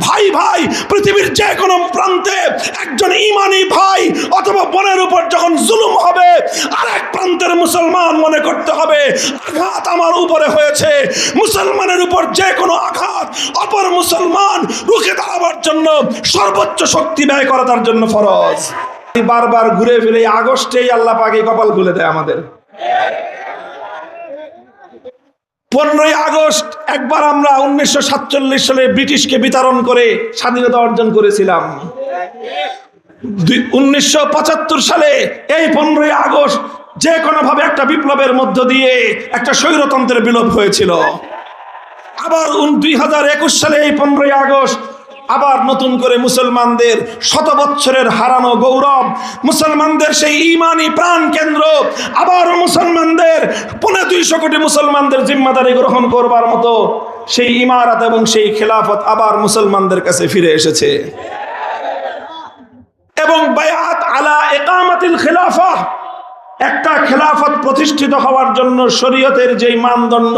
ভাই ভাই পৃথিবীর যে কোনো প্রান্তে একজন ঈমানি ভাই অথবা বোনের উপর যখন জুলুম হবে, আরেক প্রান্তের মুসলমান মনে করতে হবে আঘাত আমার উপরে হয়েছে। মুসলমানের উপর যে কোনো আঘাত অপর মুসলমান রুখে দাঁড়াবার জন্য সর্বোচ্চ শক্তি ব্যয় করা তার জন্য ফরজ। বারবার ঘুরে ফিরে আগস্টেই আল্লাহ পাক এই কপাল খুলে দেয় আমাদের। 15ই আগস্ট একবার আমরা 1947 সালে ব্রিটিশকে বিতাড়ন করে স্বাধীনতা অর্জন করেছিলাম। 1975 সালে এই 15ই আগস্ট যে কোনো ভাবে একটা বিপ্লবের মধ্য দিয়ে একটা স্বৈরতন্ত্রের বিলোপ হয়েছিল। আবার 2021 সালে এই 15ই আগস্ট আবার নতুন করে মুসলমানদের শত বছরের হারানো গৌরব, মুসলমানদের সেই ঈমানি প্রাণ কেন্দ্র, আবার মুসলমানদের 250 কোটি মুসলমানদের জিম্মাদারি গ্রহণ করবার মতো সেই ইমারত এবং সেই খেলাফত আবার মুসলমানদের কাছে ফিরে এসেছে। এবং বায়াত আলা ইকামাতিল খেলাফা, একটা খেলাফত প্রতিষ্ঠিত হওয়ার জন্য শরীয়তের যেই মানদণ্ড,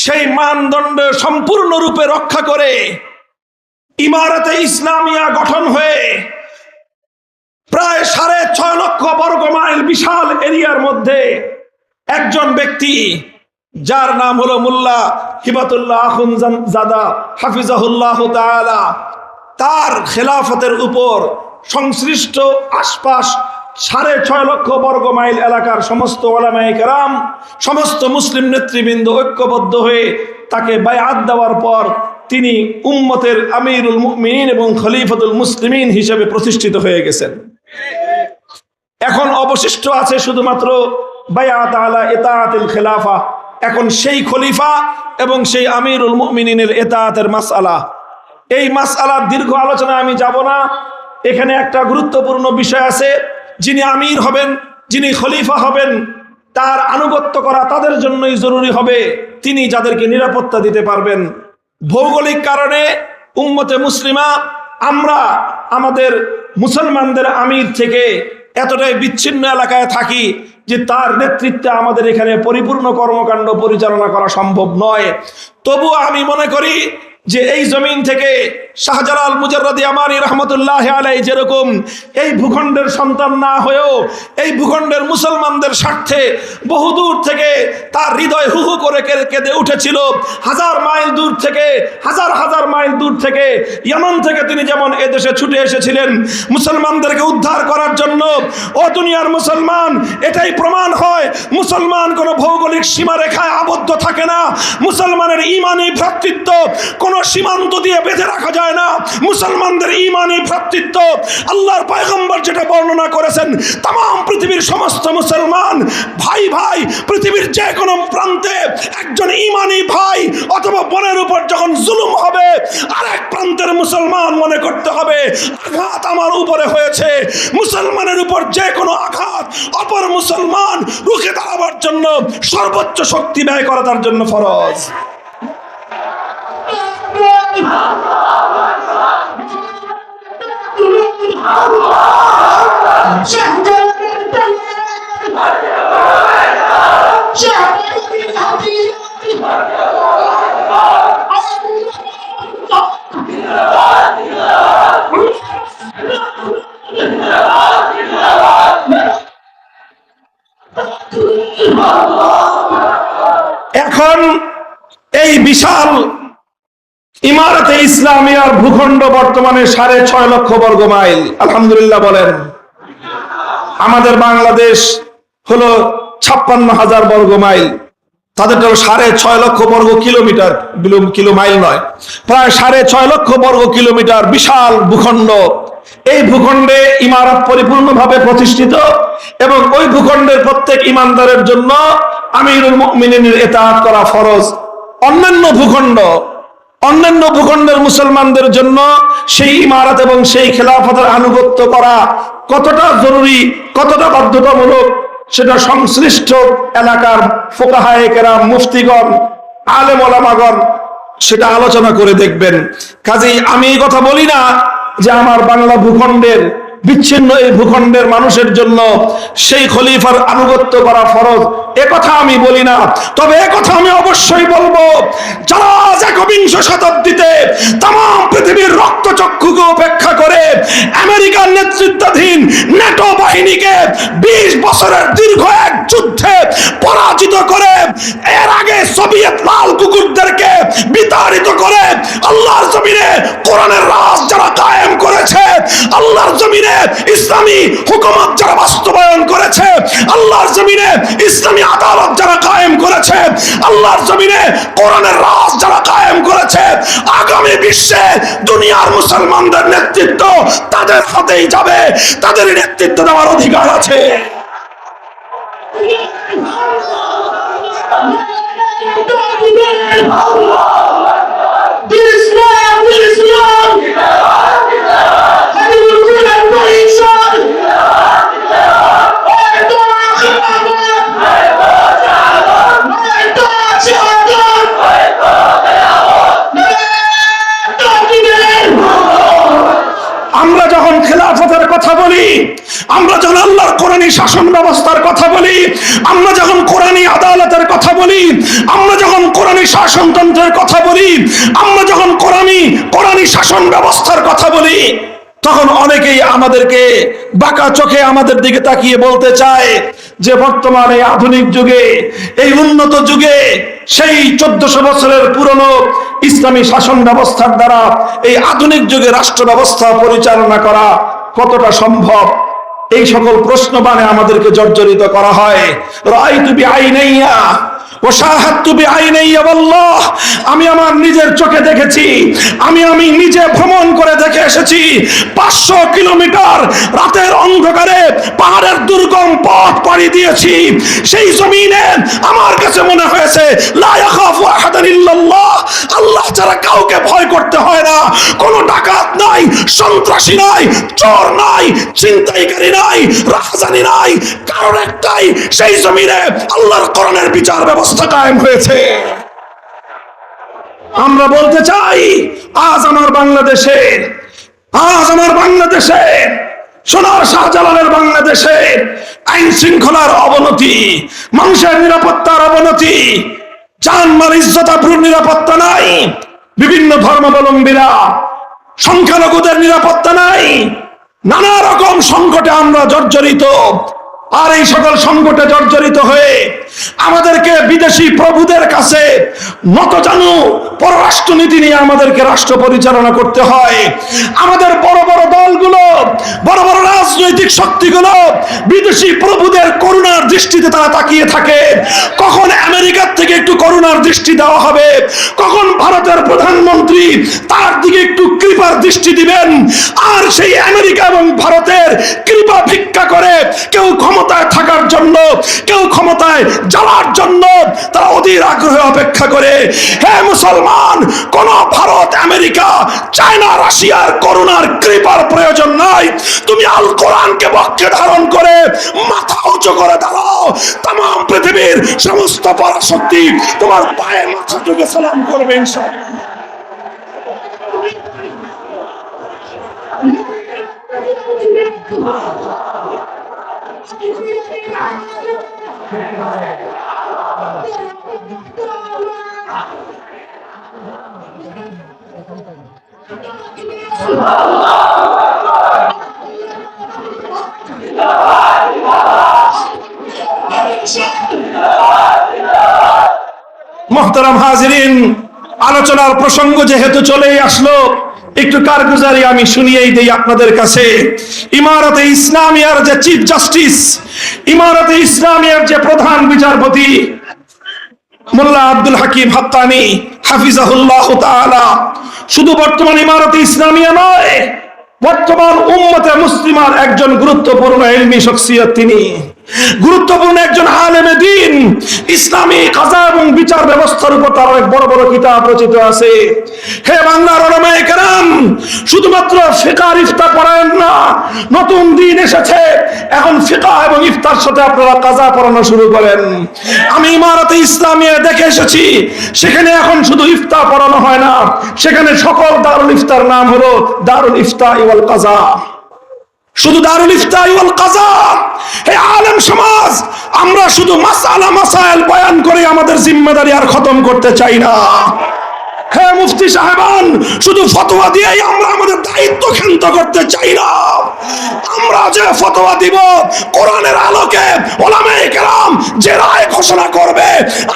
সেই মানদণ্ড সম্পূর্ণরূপে রক্ষা করে ইমারতে ইসলামিয়া গঠন হয়ে প্রায় 6.5 লক্ষ বর্গ মাইল বিশাল এরিয়ার মধ্যে একজন ব্যক্তি যার নাম হলো মোল্লা হিবাতুল্লাহ আখুনজাদা হাফিজাহুল্লাহ তাআলা, তার খেলাফতের উপর সংশ্লিষ্ট আশপাশ 6.5 লক্ষ বর্গ মাইল এলাকার সমস্ত উলামায়ে কেরাম, সমস্ত মুসলিম নেতৃবৃন্দ ঐক্যবদ্ধ হয়ে তাকে বায়াত দেওয়ার পর তিনি উম্মতের আমিরুল মুমিনিন এবং খলিফাতুল মুসলিমিন হিসেবে প্রতিষ্ঠিত হয়ে গেছেন। এখন অবশিষ্ট আছে শুধুমাত্র বায়াত আলা ইতাআতিল খেলাফা। এখন সেই খলিফা এবং সেই আমিরুল মুমিনিনের ইতাআতের মাসআলা, এই মাসআলার দীর্ঘ আলোচনা আমি যাব না। এখানে একটা গুরুত্বপূর্ণ বিষয় আছে, যিনি আমির হবেন, যিনি খলিফা হবেন, তার আনুগত্য করা তাদের জন্যই জরুরি হবে তিনি যাদেরকে নিরাপত্তা দিতে পারবেন। ভৌগোলিক কারণে উম্মতে মুসলিমা আমরা আমাদের মুসলমানদের আমির থেকে এতটাই বিচ্ছিন্ন এলাকায় থাকি যে তার নেতৃত্বে আমাদের এখানে পরিপূর্ণ কর্মকাণ্ড পরিচালনা করা সম্ভব নয়। তবুও আমি মনে করি যে এই জমিন থেকে শাহজালাল মুজাররদি আমানি রহমতুল্লাহ আলাইহি যেরকম এই ভূখণ্ডের সন্তান না হয়েও এই ভূখণ্ডের মুসলমানদের স্বার্থে বহুদূর থেকে তার হৃদয় হু হু করে কেঁদে উঠেছিল, হাজার মাইল দূর থেকে, হাজার মাইল দূর থেকে, ইয়ামান থেকে তিনি যেমন এদেশে ছুটে এসেছিলেন মুসলমানদেরকে উদ্ধার করার জন্য। ও দুনিয়ার মুসলমান, এটাই প্রমাণ হয় মুসলমান কোনো ভৌগোলিক সীমারেখায় আবদ্ধ থাকে না। মুসলমানের ঈমানি ভ্রাতৃত্ব কোনো সীমান্ত দিয়ে বেঁধে রাখা যায় না। মুসলমানদের ঈমানি ভ্রাতৃত্ব আল্লাহর পয়গম্বর যেটা বর্ণনা করেছেন, तमाम পৃথিবীর সমস্ত মুসলমান ভাই ভাই পৃথিবীর যে কোনো প্রান্তে একজন ঈমানি ভাই অথবা বোনের উপর যখন জুলুম হবে, আরেক প্রান্তের মুসলমান মনে করতে হবে আঘাত আমার উপরে হয়েছে। মুসলমানের উপর যে কোনো আঘাত অপর মুসলমান রুখে দাঁড়াবার জন্য সর্বোচ্চ শক্তি ব্যয় করা তার জন্য ফরজ। এখন এই বিশাল ইমারতে ইসলামিয়ার ভূখণ্ড বর্তমানে 6.5 লক্ষ বর্গ মাইল। আলহামদুলিল্লাহ বলেন। আমাদের বাংলাদেশ হলো 56,000 বর্গ মাইল, তাদেরটা 6.5 লক্ষ বর্গ কিলোমিটার, কিলো মাইল নয়, প্রায় 6.5 লক্ষ বর্গ কিলোমিটার বিশাল ভূখণ্ড। এই ভূখণ্ডে ইমারত পরিপূর্ণভাবে প্রতিষ্ঠিত এবং ওই ভূখণ্ডের প্রত্যেক ইমানদারের জন্য আমিরুল মুমিনিনের ইতাআত করা ফরজ। অন্যান্য ভূখণ্ডের মুসলমানদের জন্য সেই ইমারত এবং সেই খেলাফতের আনুগত্য করা কতটা জরুরি, কতটা বাধ্যতামূলক, সেটা সংশ্লিষ্ট এলাকার ফুকাহায়ে কেরাম, মুফতিগণ, আলেম ওলামাগণ সেটা আলোচনা করে দেখবেন। কাজেই আমি এই কথা বলি না যে আমার বাংলা ভূখণ্ডের বিচ্ছিন্ন এই ভূখণ্ডের মানুষের জন্য সেই খলিফার আনুগত্য করা ফরজ, এ কথা আমি বলি না। তবে এ কথা আমি অবশ্যই বলবো, যারা 21শ শতাব্দীতে তাম নেতৃত্বাধীন ন্যাটো বাহিনীকে 20 বছরের দীর্ঘ এক যুদ্ধে পরাজিত করে, এর আগে সোভিয়েত লাল কুকুরদেরকে বিতাড়িত করে আল্লাহর জমিনে কোরআনের রাজ যারা কায়েম করেছে, আল্লাহর জমিনে ইসলামী হুকুমত যারা বাস্তবায়ন করেছে, আল্লাহর জমিনে ইসলামী আদালত যারা কায়েম করেছে, আল্লাহর জমিনে কোরআনের রাজ যারা কায়েম করেছে, আগামী বিশ্বে দুনিয়ার মুসলমানদের নেতৃত্ব তাদের হাতেই যাবে, তাদের নেতৃত্ব দেওয়ার অধিকার আছে। আমরা যখন খেলাফতের কথা বলি, আমরা যখন আল্লাহর কোরআনী শাসন ব্যবস্থার কথা বলি, আমরা যখন কোরআনী আদালতের কথা বলি, আমরা যখন কোরআনী শাসনতন্ত্রের কথা বলি, আমরা যখন কোরআনী শাসন ব্যবস্থার কথা বলি, তখন অনেকেই আমাদেরকে বাঁকা চোখে আমাদের দিকে তাকিয়ে বলতে চায় যে বর্তমানে আধুনিক যুগে, এই উন্নত যুগে সেই 1400 বছরের পুরনো ইসলামী শাসন ব্যবস্থার দ্বারা এই আধুনিক যুগে রাষ্ট্র ব্যবস্থা পরিচালনা করা কতটা সম্ভব। এই সকল প্রশ্ন বানে আমাদেরকে জর্জরিত করা হয়। রাআইতু বিআইনাইয়া ওয়া শাহাদতু বিআইনাইয়া আল্লাহ, আমি আমার নিজের চোখে দেখেছি, আমি নিজে ভ্রমণ করে দেখে এসেছি। 500 কিলোমিটার রাতের অন্ধকারে পাহাড়ের দুর্গম পথ পাড়ি দিয়েছি। সেই জমিনে আমার কাছে মনে হয়েছে লা ইয়াখাফু আহাদান ইল্লাল্লাহ, আল্লাহ ছাড়া কাউকে ভয় করতে হয় না। কোনো ডাকাত নাই, সন্ত্রাসী নাই, চোর নাই, ছিনতাইকারী নাই, রাহাজানি নাই, কারণ একটাই, সেই জমিনে আল্লাহর কোরআনের বিচার ব্যবস্থা কায়েম হয়েছে। আমরা বলতে চাই, আজ আমার বাংলাদেশে সোনার শাহজালালের বাংলাদেশে আইন শৃঙ্খলার অবনতি, মানুষের নিরাপত্তার অবনতি, জানমাল ইজ্জত আবরুর নিরাপত্তা নাই, বিভিন্ন ধর্মাবলম্বীরা সংখ্যালঘুদের নিরাপত্তা নাই, নানা রকম সংকটে আমরা জর্জরিত। আর এই সকল সংকটে জর্জরিত হয়ে আমাদেরকে বিদেশি প্রভুদের কাছে নতজানু পররাষ্ট্রনীতি নিয়ে আমাদেরকে রাষ্ট্র পরিচালনা করতে হয়। আমাদের বড় বড় দলগুলো, বড় বড় রাজনৈতিক শক্তিগুলো বিদেশি প্রভুদের করুণার দৃষ্টিতে তারা তাকিয়ে থাকে। কখন আমেরিকার থেকে একটু করুণার দৃষ্টি দেওয়া হবে, কখন ভারতের প্রধানমন্ত্রী তার দিকে একটু কৃপার দৃষ্টি দিবেন। আর সেই আমেরিকা এবং ভারতের কৃপা ভিক্ষা করে কেউ ক্ষমতায় থাকার জন্য, কেউ ক্ষমতায় যাওয়ার জন্য তারা অধীর আগ্রহে অপেক্ষা করে। হে মুসলমান, কোন ভারত, আমেরিকা, চায়না, রাশিয়ার করুণার কৃপার প্রয়োজন নাই। তুমি আল কোরআনকে বক্ষে ধারণ করে মাথা উঁচু করে দাঁড়াও, তাম পৃথিবীর সমস্ত পরাশক্তি তোমার পায়ে মাথা ঝুঁকে সালাম করবে ইনশাআল্লাহ। মোহতারাম হাজিরিন, আলোচনার প্রসঙ্গ যেহেতু চলেই আসলো, একটু কারগুজারি আমি শুনিয়েই দেই আপনাদের কাছে। ইমারতে ইসলামিয়ার যে চিফ জাস্টিস, ইমারতে ইসলামিয়ার যে প্রধান বিচারপতি মোল্লা আব্দুল হাকিম হাক্কানি হাফিজাহুল্লাহ তাআলা, শুধু বর্তমান ইমারতে ইসলামিয়া নয়, বর্তমান উম্মতে মুসলিমার একজন গুরুত্বপূর্ণ ইলমি শখসিয়ত। তিনি গুরুত্বপূর্ণ একজন আলেমে দ্বীন। ইসলামী কাজা এবং বিচার ব্যবস্থার উপর তার অনেক বড় বড় কিতাব রচিত আছে। হে বাংলার উলামায়ে কেরাম, শুধুমাত্র ফিকহ আর ইফতা পড়ায়েন না, নতুন দিন এসেছে, এখন ফিকহ এবং ইফতার সাথে আপনারা কাজা পড়ানো শুরু করেন। আমি ইমারতে ইসলামিয়া দেখে এসেছি, সেখানে এখন শুধু ইফতা পড়ানো হয় না, সেখানে সকল দারুল ইফতার নাম হলো দারুল ইফতা ওয়াল কাজা। শুধু দারুল ইফতা ওয়াল কাজা। হে আলেম সমাজ, আমরা শুধু মাসআলা মাসাইল বয়ান করে আমাদের জিম্মেদারি আর খতম করতে চাই না। হে মুফতি সাহেবান, শুধু ফতোয়া দিয়েই আমরা আমাদের দায়িত্ব ক্ষান্ত করতে চাই না। আমরা যে ফতোয়া দিব কোরআনের আলোকে, উলামায়ে কেরাম যে রায় ঘোষণা করবে,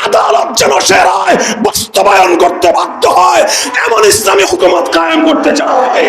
আদালত যেন সে রায় বাস্তবায়ন করতে বাধ্য হয়, এমন ইসলামী হুকুমত কায়েম করতে চাই।